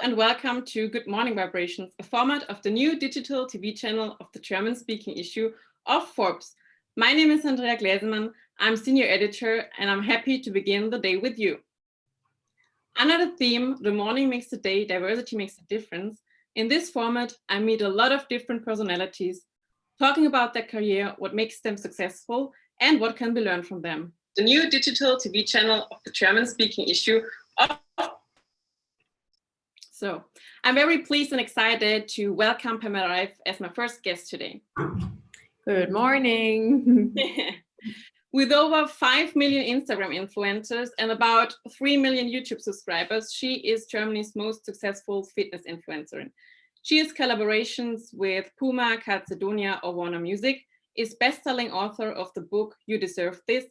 and welcome to Good Morning Vibrations, a format of the new digital TV channel of the German-speaking issue of Forbes. My name is Andrea Gläsemann, I'm senior editor, and I'm happy to begin the day with you. Under the theme, the morning makes the day, diversity makes a difference, in this format, I meet a lot of different personalities, talking about their career, what makes them successful, and what can be learned from them. The new digital TV channel of the German-speaking issue of So I'm very pleased and excited to welcome Pamela Reif as my first guest today. Good morning. With over 5 million Instagram influencers and about 3 million YouTube subscribers, she is Germany's most successful fitness influencer. She has collaborations with Puma, Calzedonia, or Warner Music, is best-selling author of the book You Deserve This,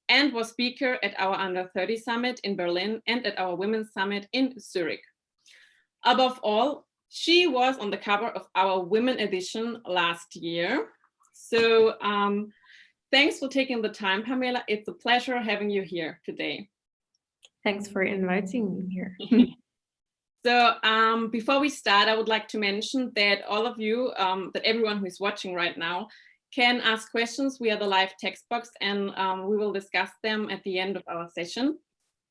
and was speaker at our Under 30 Summit in Berlin and at our Women's Summit in Zurich. Above all, she was on the cover of our Women edition last year. So thanks for taking the time, Pamela. It's a pleasure having you here today. Thanks for inviting me here. So before we start, I would like to mention that all of you, that everyone who is watching right now, can ask questions via the live text box, and we will discuss them at the end of our session.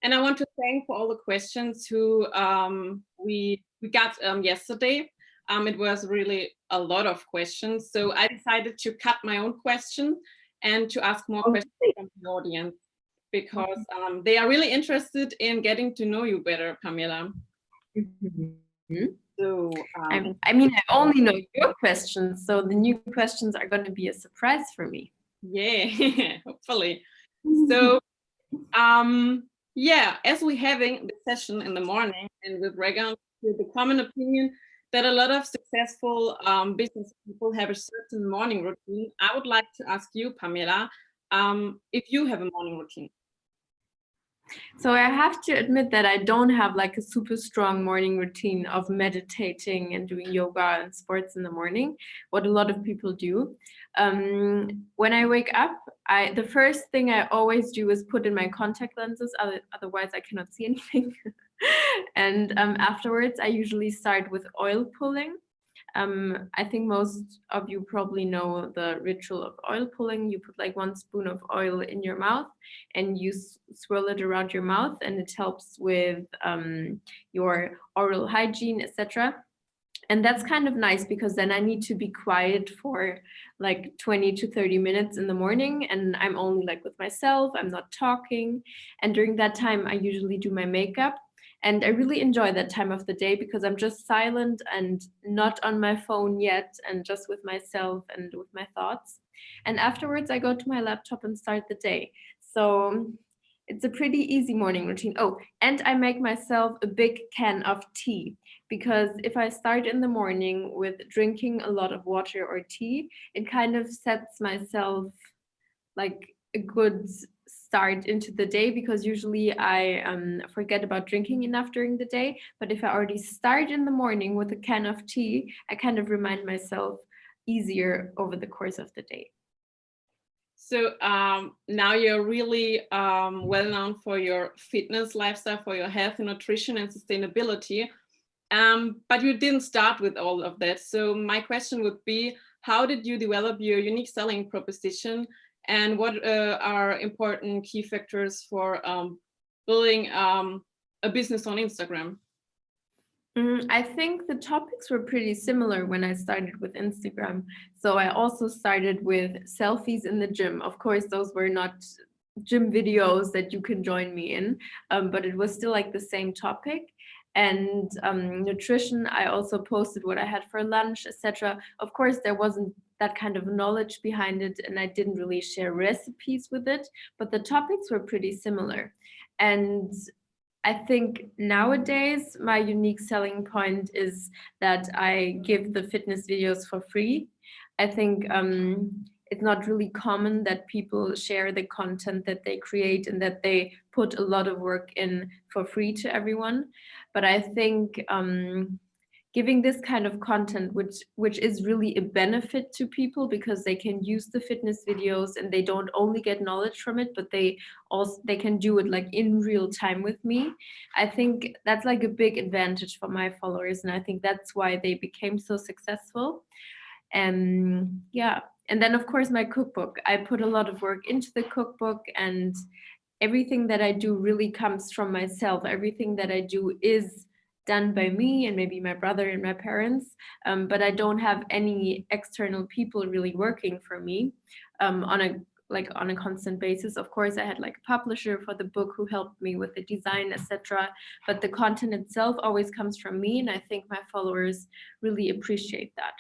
And I want to thank for all the questions who we got yesterday. It was really a lot of questions. So I decided to cut my own question and to ask more questions from the audience, because they are really interested in getting to know you better, Pamela. Mm-hmm. So I mean, I only know your questions, so the new questions are going to be a surprise for me. Yeah, hopefully. So yeah, as we're having the session in the morning, and with regard to the common opinion that a lot of successful business people have a certain morning routine, I would like to ask you, Pamela, if you have a morning routine. So I have to admit that I don't have like a super strong morning routine of meditating and doing yoga and sports in the morning, what a lot of people do. When I wake up, the first thing I always do is put in my contact lenses, otherwise I cannot see anything. And afterwards, I usually start with oil pulling. I think most of you probably know the ritual of oil pulling. You put like 1 spoon of oil in your mouth and you swirl it around your mouth, and it helps with your oral hygiene, etc. And that's kind of nice, because then I need to be quiet for like 20 to 30 minutes in the morning, and I'm only like with myself, I'm not talking. And during that time, I usually do my makeup. And I really enjoy that time of the day, because I'm just silent and not on my phone yet, and just with myself and with my thoughts. And afterwards, I go to my laptop and start the day. So it's a pretty easy morning routine. Oh, and I make myself a big can of tea, because if I start in the morning with drinking a lot of water or tea, it kind of sets myself like a good start into the day, because usually I forget about drinking enough during the day. But if I already start in the morning with a can of tea, I kind of remind myself easier over the course of the day. So now you're really well known for your fitness lifestyle, for your health and nutrition and sustainability. But you didn't start with all of that. So my question would be, how did you develop your unique selling proposition? And what are important key factors for building a business on Instagram? I think the topics were pretty similar when I started with Instagram. So I also started with selfies in the gym. Of course, those were not gym videos that you can join me in, but it was still like the same topic. And nutrition, I also posted what I had for lunch, etc. Of course, there wasn't that kind of knowledge behind it, and I didn't really share recipes with it, but the topics were pretty similar. And I think nowadays my unique selling point is that I give the fitness videos for free. I think it's not really common that people share the content that they create and that they put a lot of work in for free to everyone. But I think giving this kind of content which is really a benefit to people because they can use the fitness videos and they don't only get knowledge from it, but they can do it like in real time with me. I think that's like a big advantage for my followers, and I think that's why they became so successful. And yeah, and then of course my cookbook, I put a lot of work into the cookbook, and everything that I do really comes from myself. Everything that I do is done by me and maybe my brother and my parents, but I don't have any external people really working for me on a constant basis. Of course, I had like a publisher for the book who helped me with the design, etc. But the content itself always comes from me, and I think my followers really appreciate that.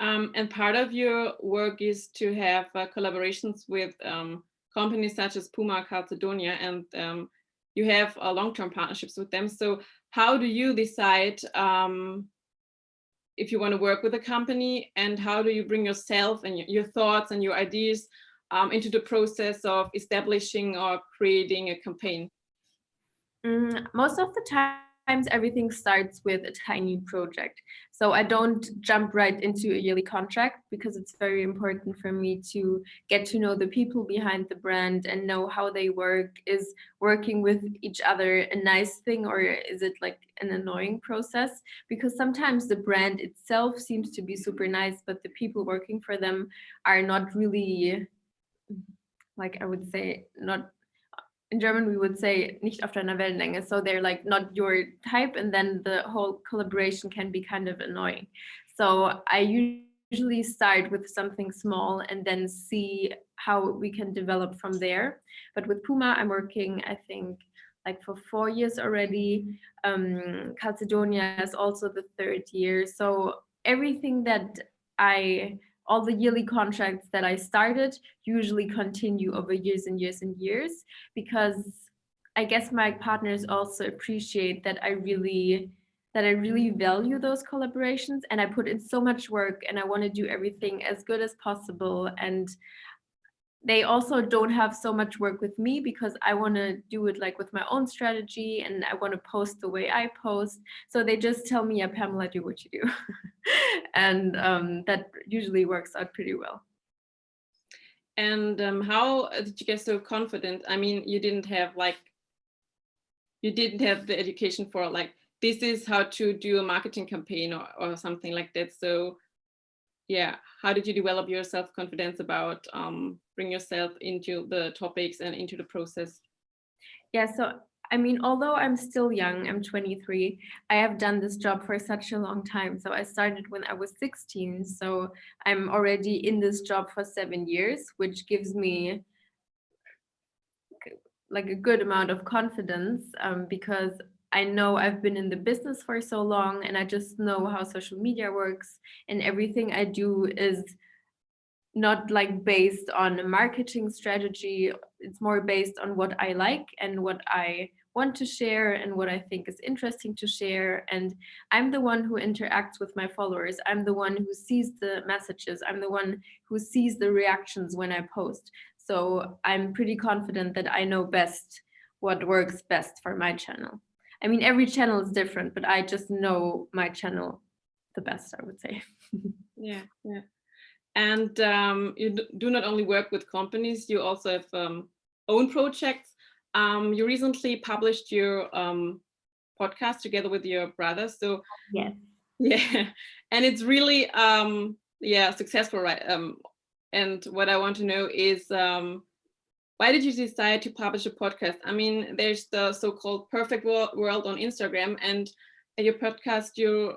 And part of your work is to have collaborations with companies such as Puma, Calcedonia, and you have long-term partnerships with them. So how do you decide if you want to work with a company, and how do you bring yourself and your thoughts and your ideas into the process of establishing or creating a campaign? Most of the times everything starts with a tiny project. So I don't jump right into a yearly contract because it's very important for me to get to know the people behind the brand and know how they work. Is working with each other a nice thing, or is it like an annoying process? Because sometimes the brand itself seems to be super nice, but the people working for them are not really, like I would say, not, in German we would say nicht auf deiner Wellenlänge, so they're like not your type, and then the whole collaboration can be kind of annoying. So I usually start with something small and then see how we can develop from there. But with Puma I'm working, I think, like for 4 years already. Calcedonia is also the 3rd year. So everything that all the yearly contracts that I started usually continue over years and years and years, because I guess my partners also appreciate that I really value those collaborations, and I put in so much work and I want to do everything as good as possible. And they also don't have so much work with me because I want to do it like with my own strategy and I want to post the way I post. So they just tell me, yeah, Pamela, do what you do. And that usually works out pretty well. And how did you get so confident? I mean, you didn't have the education for like, this is how to do a marketing campaign or something like that. So yeah, how did you develop your self-confidence about bring yourself into the topics and into the process? Yeah, so I mean, although I'm still young, I'm 23, I have done this job for such a long time. So I started when I was 16. So I'm already in this job for 7 years, which gives me like a good amount of confidence, because I know I've been in the business for so long and I just know how social media works, and everything I do is not like based on a marketing strategy. It's more based on what I like and what I want to share and what I think is interesting to share. And I'm the one who interacts with my followers. I'm the one who sees the messages. I'm the one who sees the reactions when I post. So I'm pretty confident that I know best what works best for my channel. I mean, every channel is different, but I just know my channel the best, I would say. Yeah. And you do not only work with companies, you also have own projects. You recently published your podcast together with your brother. So yes. Yeah, and it's really successful, right? And what I want to know is why did you decide to publish a podcast? I mean, there's the so-called perfect world on Instagram, and your podcast, you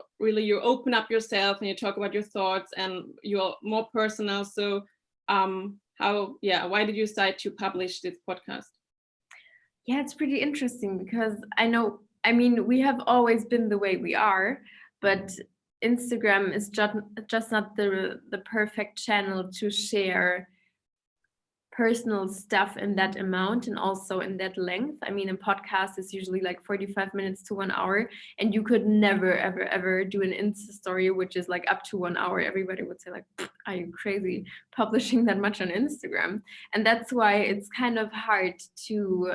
open up yourself and you talk about your thoughts and you're more personal. So why did you decide to publish this podcast? Yeah, it's pretty interesting because we have always been the way we are, but Instagram is just not the perfect channel to share personal stuff in that amount and also in that length. I mean, a podcast is usually like 45 minutes to 1 hour, and you could never, ever, ever do an Insta story, which is like up to 1 hour. Everybody would say like, are you crazy publishing that much on Instagram? And that's why it's kind of hard to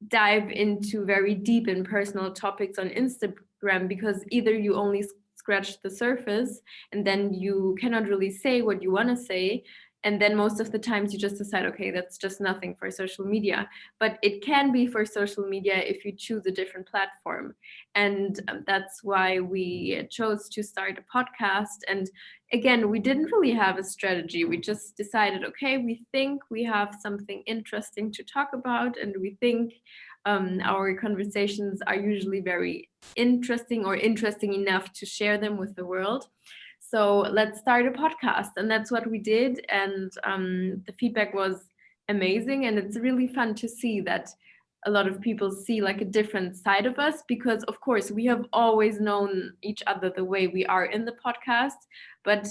dive into very deep and personal topics on Instagram, because either you only scratch the surface and then you cannot really say what you want to say, and then most of the times you just decide, okay, that's just nothing for social media. But it can be for social media if you choose a different platform. And that's why we chose to start a podcast. And again, we didn't really have a strategy. We just decided, okay, we think we have something interesting to talk about, and we think our conversations are usually very interesting, or interesting enough to share them with the world. So let's start a podcast. And that's what we did. And the feedback was amazing. And it's really fun to see that a lot of people see like a different side of us, because of course we have always known each other the way we are in the podcast, but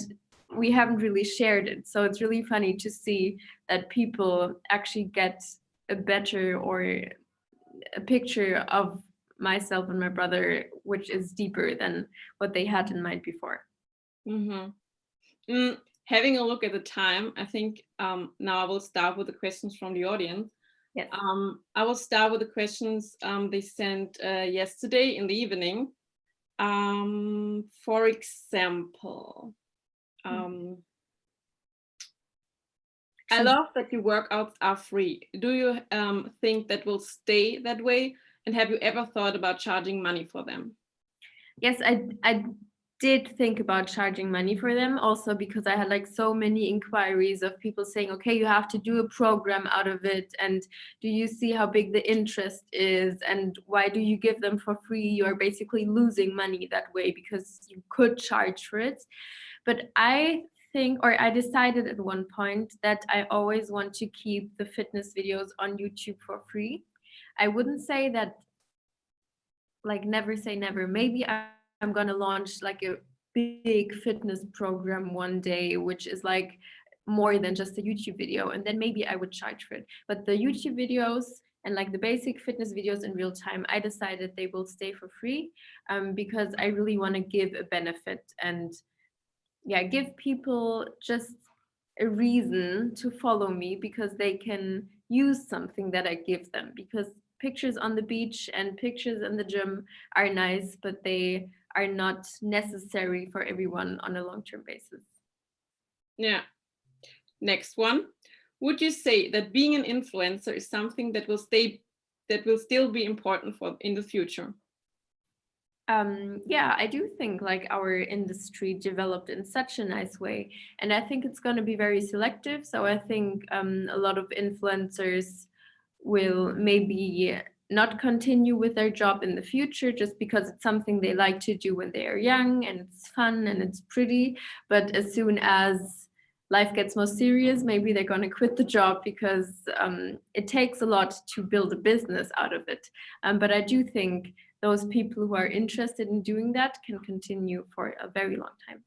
we haven't really shared it. So it's really funny to see that people actually get a better, or a picture of myself and my brother, which is deeper than what they had in mind before. Having a look at the time, I think now I will start with the questions from the audience. Yes. I will start with the questions they sent yesterday in the evening. For example, I love that your workouts are free. Do you think that will stay that way? And have you ever thought about charging money for them? Yes, I did think about charging money for them, also because I had like so many inquiries of people saying, okay, you have to do a program out of it, and do you see how big the interest is, and why do you give them for free? You're basically losing money that way because you could charge for it. But I think, or I decided at one point, that I always want to keep the fitness videos on YouTube for free. I wouldn't say that, like, never say never. Maybe I'm gonna launch like a big fitness program one day, which is like more than just a YouTube video, and then maybe I would charge for it. But the YouTube videos and like the basic fitness videos in real time, I decided they will stay for free, because I really want to give a benefit, and yeah, give people just a reason to follow me, because they can use something that I give them. Because pictures on the beach and pictures in the gym are nice, but they are not necessary for everyone on a long-term basis. Yeah. Next one. Would you say that being an influencer is something that will still be important for in the future? Yeah, I do think like our industry developed in such a nice way, and I think it's going to be very selective. So I think a lot of influencers will maybe not continue with their job in the future, just because it's something they like to do when they are young and it's fun and it's pretty. But as soon as life gets more serious, maybe they're going to quit the job, because it takes a lot to build a business out of it. But I do think those people who are interested in doing that can continue for a very long time.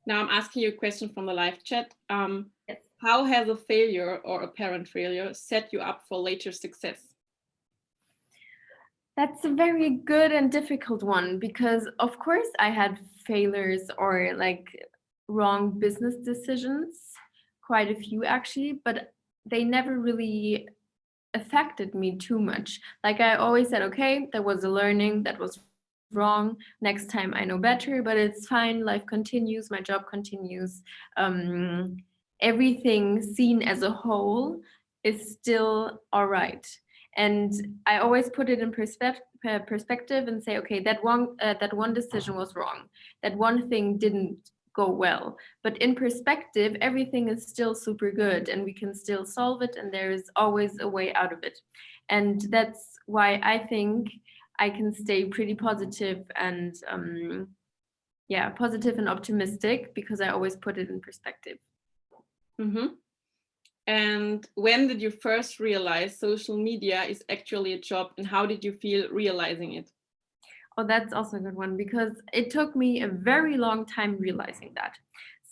Now I'm asking you a question from the live chat. Yes. How has a failure or apparent failure set you up for later success? That's a very good and difficult one, because of course I had failures or like wrong business decisions, quite a few actually, but they never really affected me too much. Like I always said, okay, that was a learning, that was wrong. Next time I know better, but it's fine. Life continues, my job continues. Everything seen as a whole is still all right. And I always put it in perspective and say, okay, that one decision was wrong. That one thing didn't go well, but in perspective everything is still super good, and we can still solve it, and there is always a way out of it. And that's why I think I can stay pretty positive and positive and optimistic, because I always put it in perspective. And when did you first realize social media is actually a job, and how did you feel realizing it? Oh, that's also a good one, because it took me a very long time realizing that.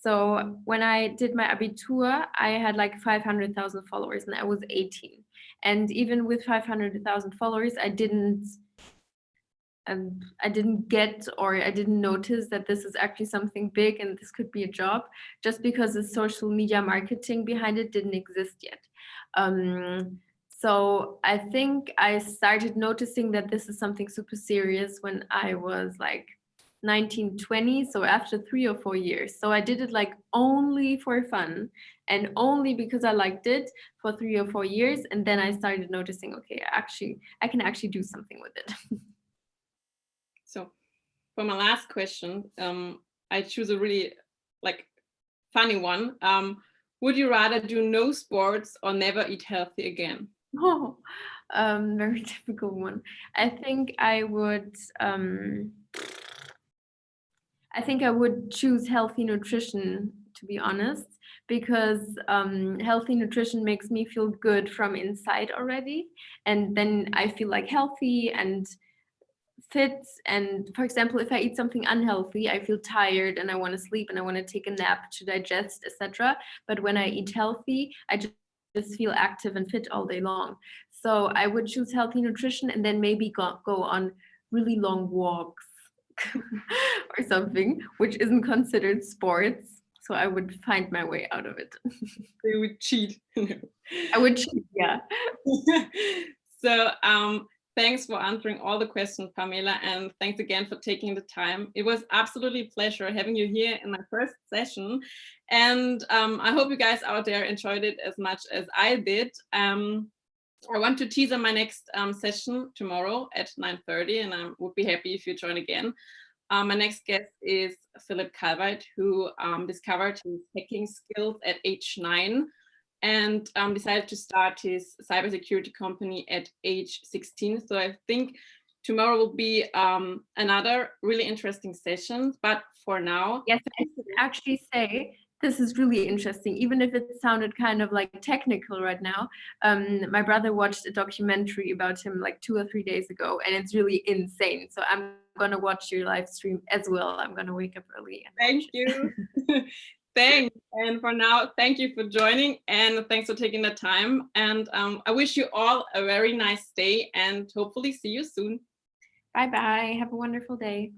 So when I did my Abitur, I had like 500,000 followers and I was 18. And even with 500,000 followers, I didn't get, or I didn't notice that this is actually something big and this could be a job, just because the social media marketing behind it didn't exist yet. So I think I started noticing that this is something super serious when I was like 19, 20. So after 3 or 4 years. So I did it like only for fun and only because I liked it for 3 or 4 years. And then I started noticing, okay, I can actually do something with it. So for my last question, I choose a really like funny one. Would you rather do no sports or never eat healthy again? Oh, very difficult one. I think I would choose healthy nutrition, to be honest, because healthy nutrition makes me feel good from inside already. And then I feel like healthy and fit. And for example, if I eat something unhealthy, I feel tired and I want to sleep and I want to take a nap to digest, etc. But when I eat healthy, I just feel active and fit all day long. So I would choose healthy nutrition and then maybe go on really long walks or something, which isn't considered sports. So I would find my way out of it. You would cheat. I would cheat, yeah. So thanks for answering all the questions, Pamela, and thanks again for taking the time. It was absolutely a pleasure having you here in my first session, and I hope you guys out there enjoyed it as much as I did. I want to teaser my next session tomorrow at 9:30, and I would be happy if you join again. My next guest is Philip Calvert, who discovered his hacking skills at age 9 and decided to start his cybersecurity company at age 16. So I think tomorrow will be another really interesting session. But for now, yes, I can actually say this is really interesting, even if it sounded kind of like technical right now. My brother watched a documentary about him like 2 or 3 days ago, and it's really insane. So I'm gonna watch your live stream as well. I'm gonna wake up early. Thank you. Thanks. And for now, thank you for joining and thanks for taking the time. And I wish you all a very nice day and hopefully see you soon. Bye bye. Have a wonderful day.